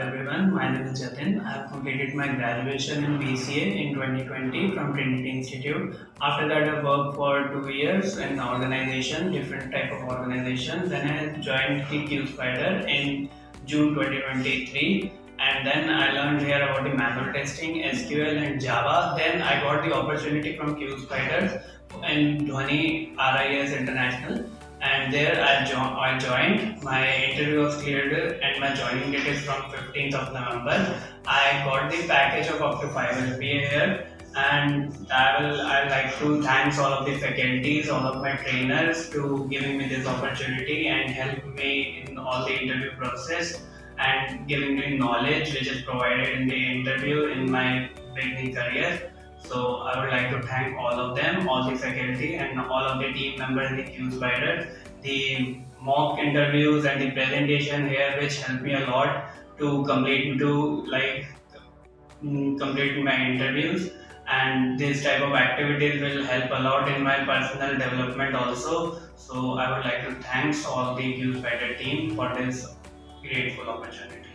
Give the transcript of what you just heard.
everyone. My name is Jatin. I have completed my graduation in BCA in 2020 from Trinity Institute. After that, I worked for 2 years in organization, different type of organization. Then I joined the Qspider in June 2023. And then I learned here about the manual testing, SQL and Java. Then I got the opportunity from Qspiders in Dhwani RIS International, and there I joined. My interview was cleared and my joining date is from 15th of November. I got the package of up to 5 LPA here, and I like to thanks all of the faculties, all of my trainers to giving me this opportunity and help me in all the interview process and giving me knowledge which is provided in the interview in my beginning career. So I would like to thank all of them, all the faculty and all of the team members in the Qspiders. The mock interviews and the presentation here which helped me a lot to complete my interviews, and this type of activities will help a lot in my personal development also. So I would like to thanks all the Qspider team for this grateful opportunity.